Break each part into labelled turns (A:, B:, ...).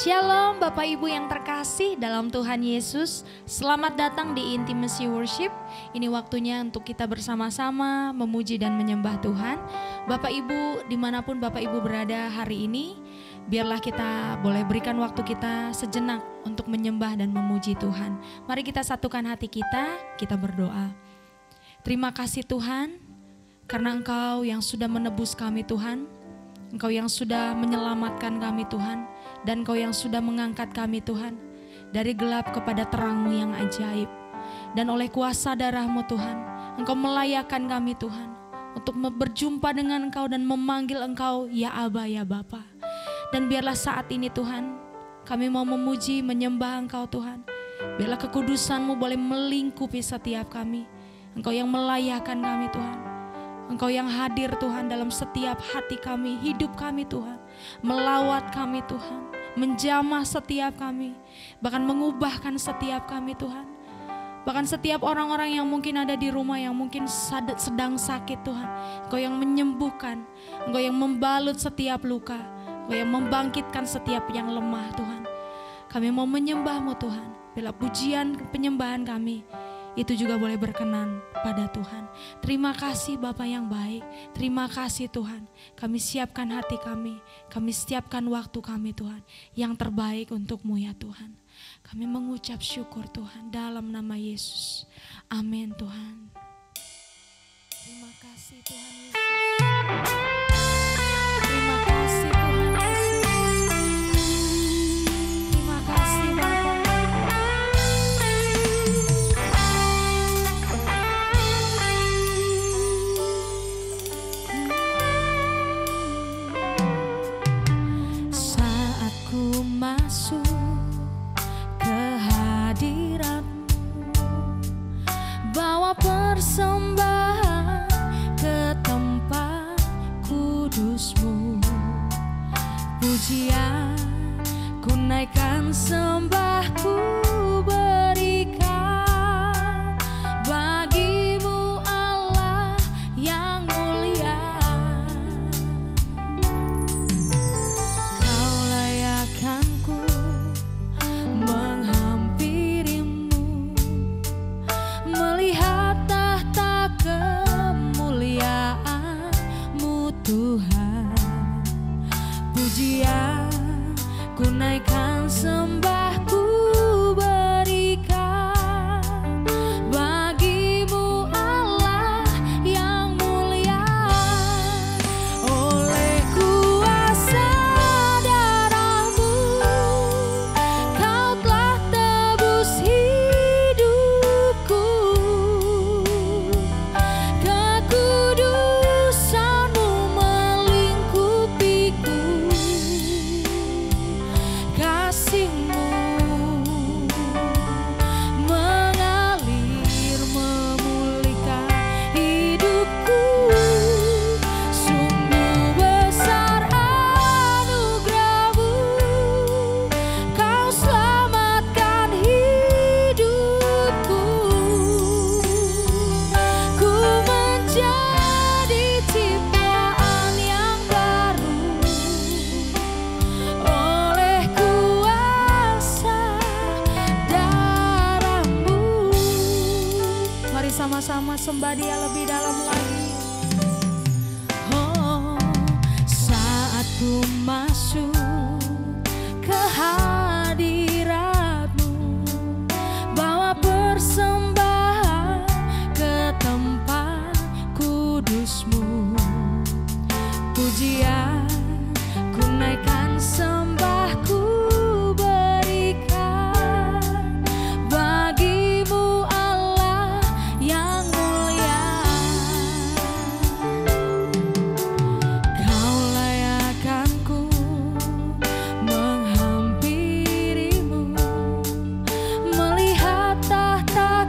A: Shalom Bapak Ibu yang terkasih dalam Tuhan Yesus. Selamat datang di Intimacy Worship. Ini waktunya untuk kita bersama-sama memuji dan menyembah Tuhan. Bapak Ibu dimanapun Bapak Ibu berada hari ini, biarlah kita boleh berikan waktu kita sejenak untuk menyembah dan memuji Tuhan. Mari kita satukan hati kita berdoa. Terima kasih Tuhan, karena Engkau yang sudah menebus kami Tuhan. Engkau yang sudah menyelamatkan kami Tuhan. Dan Engkau yang sudah mengangkat kami Tuhan dari gelap kepada terang-Mu yang ajaib. Dan oleh kuasa darah-Mu Tuhan, Engkau melayakkan kami Tuhan untuk berjumpa dengan Engkau dan memanggil Engkau ya Aba ya Bapa. Dan biarlah saat ini Tuhan, kami mau memuji menyembah Engkau Tuhan. Biarlah kekudusan-Mu boleh melingkupi setiap kami. Engkau yang melayakkan kami Tuhan. Engkau yang hadir Tuhan dalam setiap hati kami, hidup kami Tuhan. Melawat kami Tuhan, menjamah setiap kami, bahkan mengubahkan setiap kami Tuhan. Bahkan setiap orang-orang yang mungkin ada di rumah yang mungkin sedang sakit Tuhan. Engkau yang menyembuhkan, Engkau yang membalut setiap luka, Engkau yang membangkitkan setiap yang lemah Tuhan. Kami mau menyembah-Mu Tuhan, bila pujian penyembahan kami itu juga boleh berkenan pada Tuhan. Terima kasih Bapa yang baik. Terima kasih Tuhan. Kami siapkan hati kami siapkan waktu kami Tuhan, yang terbaik untuk-Mu ya Tuhan. Kami mengucap syukur Tuhan dalam nama Yesus. Amin Tuhan. Terima kasih Tuhan Yesus. Terima kasih Tuhan Yesus. Terima kasih Bapa.
B: Masuk ke hadirat-Mu, bawa persembahan ke tempat kudus-Mu. Pujian ku naikkan, sembahku berikan bagi-Mu Allah yang mulia. Tuhan, pujian ku naikkan, sembahku berikan bagi-Mu Allah yang mulia. Oleh kuasa darah-Mu, Kau telah tebus hidupku. Kekudusan-Mu melingkupiku, kasih-Mu mengalir memulihkan hidupku. Sungguh besar anugerah-Mu, Kau selamatkan hidupku. Ku menjadi ciptaan yang baru oleh kuasa darah-Mu. Mari sama-sama sembah Dia lebih dalam lagi. Oh, saat ku masuk ke hadirat-Mu, bawa persembahan ke tempat kudus-Mu. Pujian ku naikkan, sembahku berikan bagi-Mu Allah yang mulia. Kau layakkanku menghampiri-Mu, melihat tahta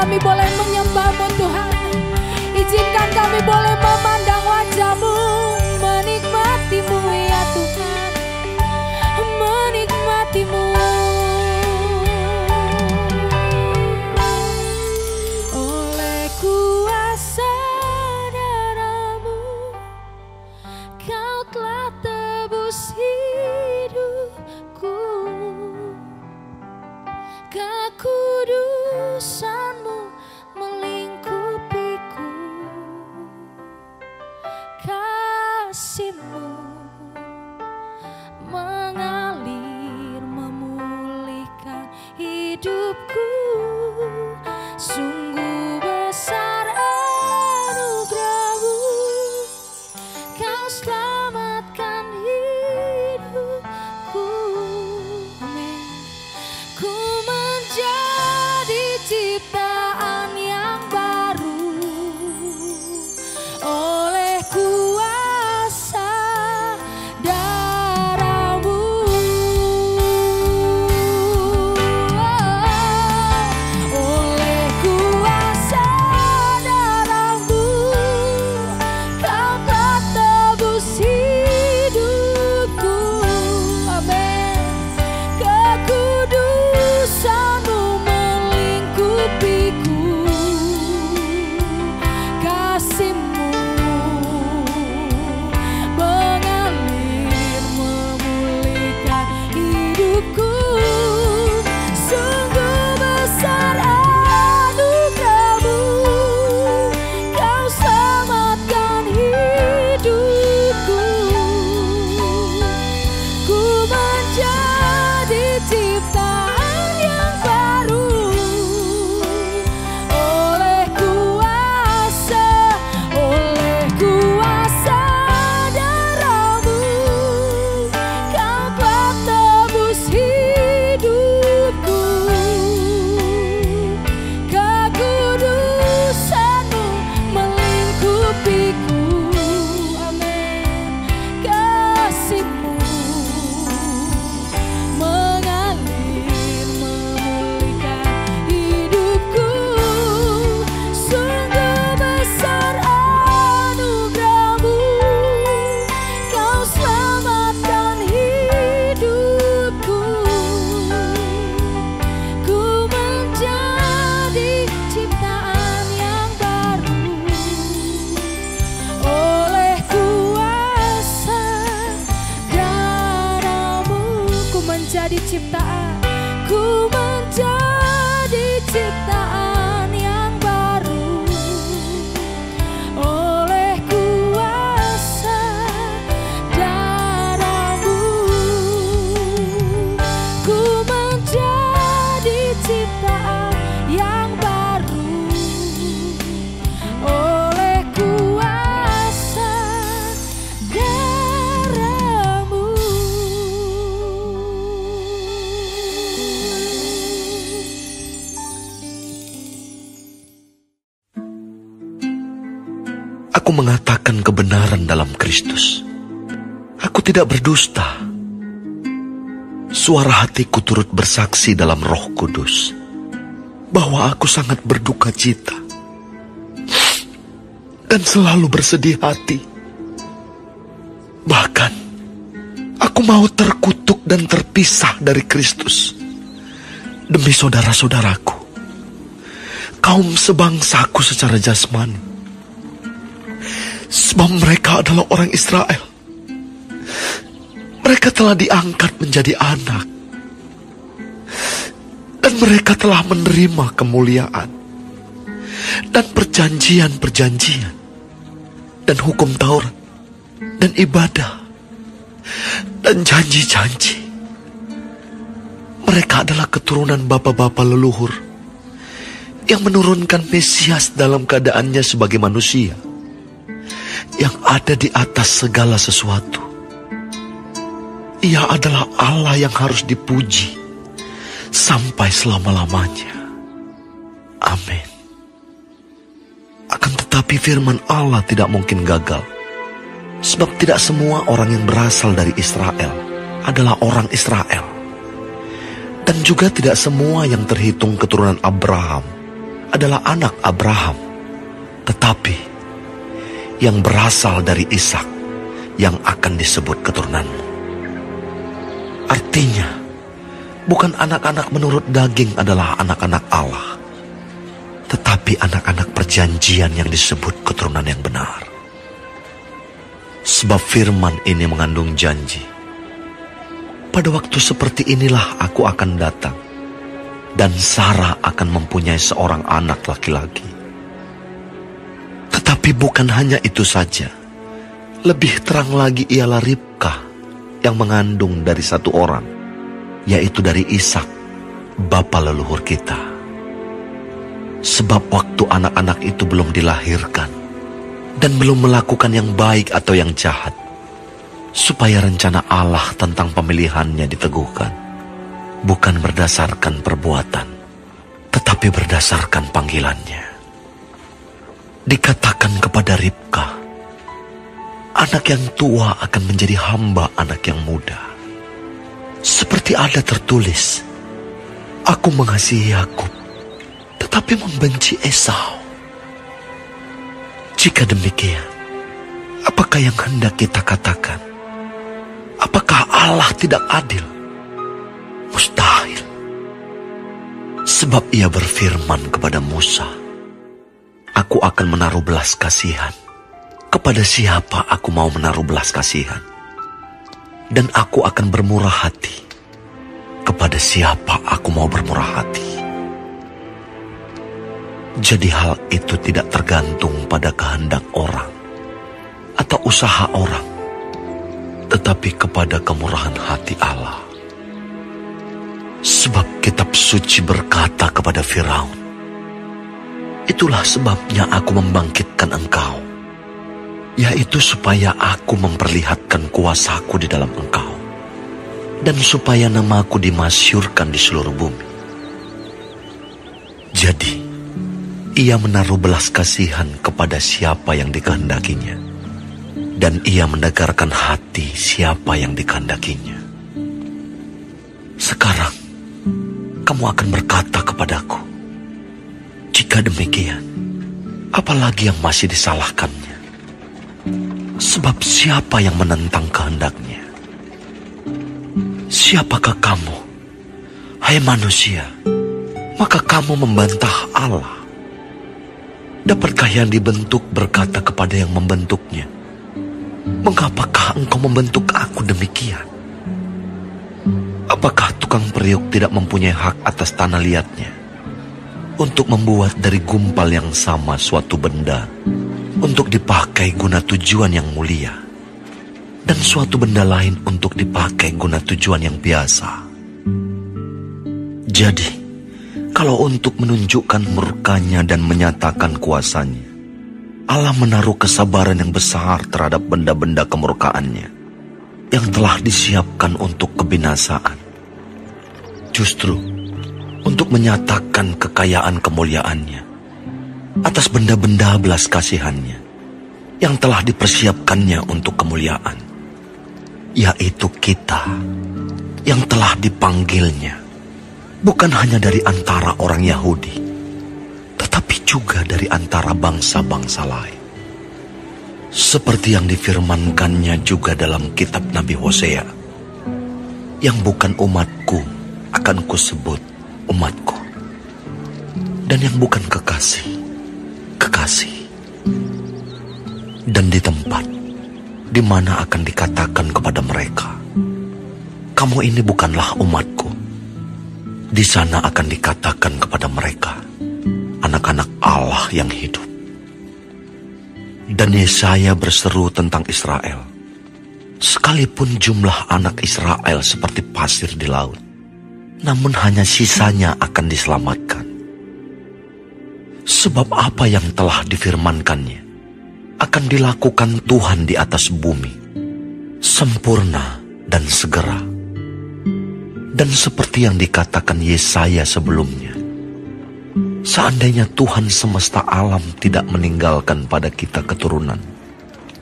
B: kami boleh menyembah-Mu Tuhan. Izinkan kami boleh memandang wajah-Mu, menikmati-Mu ya Tuhan, menikmati-Mu. Oleh kuasa darah-Mu, Kau telah tebus hidupku. Kekudusan-Mu melingkupiku, kasih-Mu mengalir memulihkan hidupku. Sungguh besar anugerah-Mu, Kau selamatkan hidupku. Amin. Ku menjadi ciptaan yang baru oleh kuasa darah-Mu. Oleh kuasa darah-Mu, Kau telah tebus hidupku. Amin. Kekudusan-Mu melingkupiku, kasih-Mu mengalir memulihkan hidupku. Sungguh besar anugerah-Mu, Kau selamatkan hidupku. Ku menjadi ciptaan yang baru oleh kuasa darah-Mu, Kau telah tebus hidupku. Kekudusan-Mu melingkupiku. Amin. Kasih-Mu mengalir memulihkan hidupku. Sungguh besar anugerah-Mu, Kau selamatkan hidupku. Ku menjadi ciptaan yang baru oleh kuasa darah-Mu. Ku menjadi ciptaan, ku menjadi ciptaan yang baru oleh kuasa darah-Mu. Ku menjadi ciptaan yang baru oleh kuasa darah-Mu.
C: Aku mengatakan kebenaran dalam Kristus. Aku tidak berdusta. Suara hatiku turut bersaksi dalam Roh Kudus bahwa aku sangat berduka cita dan selalu bersedih hati. Bahkan aku mau terkutuk dan terpisah dari Kristus demi saudara-saudaraku, kaum sebangsaku secara jasmani. Sebab mereka adalah orang Israel. Mereka telah diangkat menjadi anak. Dan mereka telah menerima kemuliaan dan perjanjian-perjanjian dan hukum Taurat dan ibadah dan janji-janji. Mereka adalah keturunan bapa-bapa leluhur yang menurunkan Mesias dalam keadaannya sebagai manusia yang ada di atas segala sesuatu. Ia adalah Allah yang harus dipuji sampai selama-lamanya. Amin. Akan tetapi firman Allah tidak mungkin gagal, sebab tidak semua orang yang berasal dari Israel adalah orang Israel. Dan juga tidak semua yang terhitung keturunan Abraham adalah anak Abraham. Tetapi yang berasal dari Ishak yang akan disebut keturunanmu. Artinya, bukan anak-anak menurut daging adalah anak-anak Allah, tetapi anak-anak perjanjian yang disebut keturunan yang benar. Sebab firman ini mengandung janji. Pada waktu seperti inilah aku akan datang, dan Sarah akan mempunyai seorang anak laki-laki. Tetapi bukan hanya itu saja. Lebih terang lagi ialah Ribka yang mengandung dari satu orang, yaitu dari Ishak, bapa leluhur kita. Sebab waktu anak-anak itu belum dilahirkan dan belum melakukan yang baik atau yang jahat, supaya rencana Allah tentang pemilihannya diteguhkan, bukan berdasarkan perbuatan, tetapi berdasarkan panggilannya. Dikatakan kepada Ribka, anak yang tua akan menjadi hamba anak yang muda. Seperti ada tertulis, aku mengasihi Yakub, tetapi membenci Esau. Jika demikian, apakah yang hendak kita katakan? Apakah Allah tidak adil? Mustahil. Sebab ia berfirman kepada Musa, aku akan menaruh belas kasihan kepada siapa aku mau menaruh belas kasihan, dan aku akan bermurah hati kepada siapa aku mau bermurah hati. Jadi hal itu tidak tergantung pada kehendak orang atau usaha orang, tetapi kepada kemurahan hati Allah. Sebab kitab suci berkata kepada Firaun, itulah sebabnya aku membangkitkan engkau, yaitu supaya aku memperlihatkan kuasaku di dalam engkau, dan supaya namaku dimasyurkan di seluruh bumi. Jadi, ia menaruh belas kasihan kepada siapa yang dikehendakinya, dan ia mendegarkan hati siapa yang dikehendakinya. Sekarang, kamu akan berkata kepadaku, jika demikian, apalagi yang masih disalahkannya? Sebab siapa yang menentang kehendaknya? Siapakah kamu, hai manusia, maka kamu membantah Allah? Dapatkah yang dibentuk berkata kepada yang membentuknya, mengapakah engkau membentuk aku demikian? Apakah tukang periuk tidak mempunyai hak atas tanah liatnya untuk membuat dari gumpal yang sama suatu benda untuk dipakai guna tujuan yang mulia, dan suatu benda lain untuk dipakai guna tujuan yang biasa? Jadi, kalau untuk menunjukkan murkanya dan menyatakan kuasanya, Allah menaruh kesabaran yang besar terhadap benda-benda kemurkaannya yang telah disiapkan untuk kebinasaan, justru untuk menyatakan kekayaan kemuliaannya atas benda-benda belas kasihannya yang telah dipersiapkannya untuk kemuliaan, yaitu kita yang telah dipanggilnya, bukan hanya dari antara orang Yahudi, tetapi juga dari antara bangsa-bangsa lain. Seperti yang difirmankannya juga dalam kitab Nabi Hosea, yang bukan umatku akan kusebut umatku, dan yang bukan kekasih, kekasih. Dan di tempat di mana akan dikatakan kepada mereka, kamu ini bukanlah umatku, Di sana akan dikatakan kepada mereka, anak-anak Allah yang hidup. Dan Yesaya berseru tentang Israel. Sekalipun jumlah anak Israel seperti pasir di laut, namun hanya sisanya akan diselamatkan. Sebab apa yang telah difirmankannya akan dilakukan Tuhan di atas bumi, sempurna dan segera. Dan seperti yang dikatakan Yesaya sebelumnya, seandainya Tuhan semesta alam tidak meninggalkan pada kita keturunan,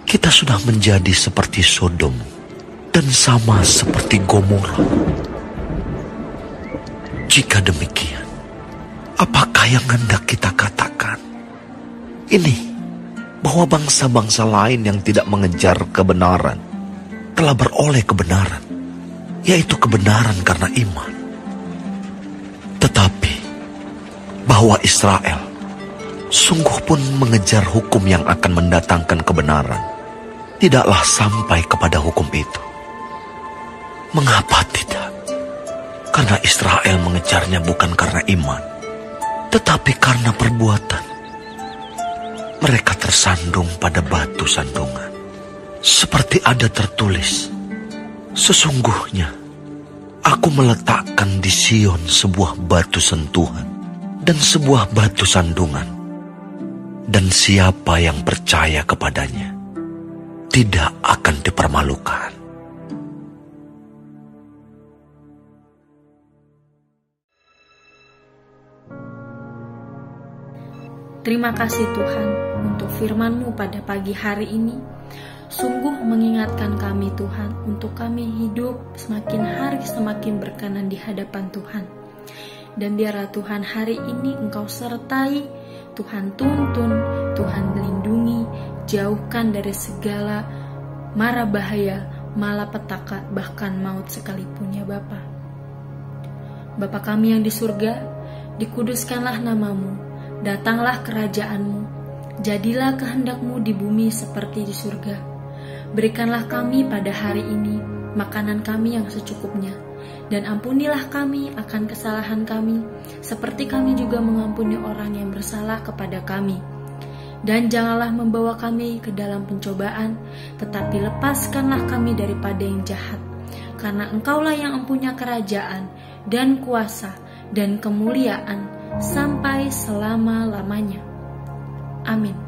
C: kita sudah menjadi seperti Sodom dan sama seperti Gomora. Jika demikian, apakah yang hendak kita katakan? Ini, bahwa bangsa-bangsa lain yang tidak mengejar kebenaran telah beroleh kebenaran, yaitu kebenaran karena iman. Tetapi bahwa Israel sungguh pun mengejar hukum yang akan mendatangkan kebenaran, tidaklah sampai kepada hukum itu. Mengapa tidak? Karena Israel mengejarnya bukan karena iman, tetapi karena perbuatan. Mereka tersandung pada batu sandungan, seperti ada tertulis, sesungguhnya aku meletakkan di Sion sebuah batu sentuhan dan sebuah batu sandungan, dan siapa yang percaya kepadanya tidak akan dipermalukan.
D: Terima kasih Tuhan untuk firman-Mu pada pagi hari ini. Sungguh mengingatkan kami Tuhan untuk kami hidup semakin hari semakin berkenan di hadapan Tuhan. Dan biarlah Tuhan hari ini Engkau sertai, Tuhan tuntun, Tuhan lindungi, jauhkan dari segala mara bahaya, malapetaka, bahkan maut sekalipun ya Bapa. Bapa kami yang di surga, dikuduskanlah nama-Mu. Datanglah kerajaan-Mu, jadilah kehendak-Mu di bumi seperti di surga. Berikanlah kami pada hari ini makanan kami yang secukupnya, dan ampunilah kami akan kesalahan kami, seperti kami juga mengampuni orang yang bersalah kepada kami. Dan janganlah membawa kami ke dalam pencobaan, tetapi lepaskanlah kami daripada yang jahat. Karena Engkaulah yang mempunyai kerajaan, dan kuasa, dan kemuliaan, sampai selama-lamanya. Amin.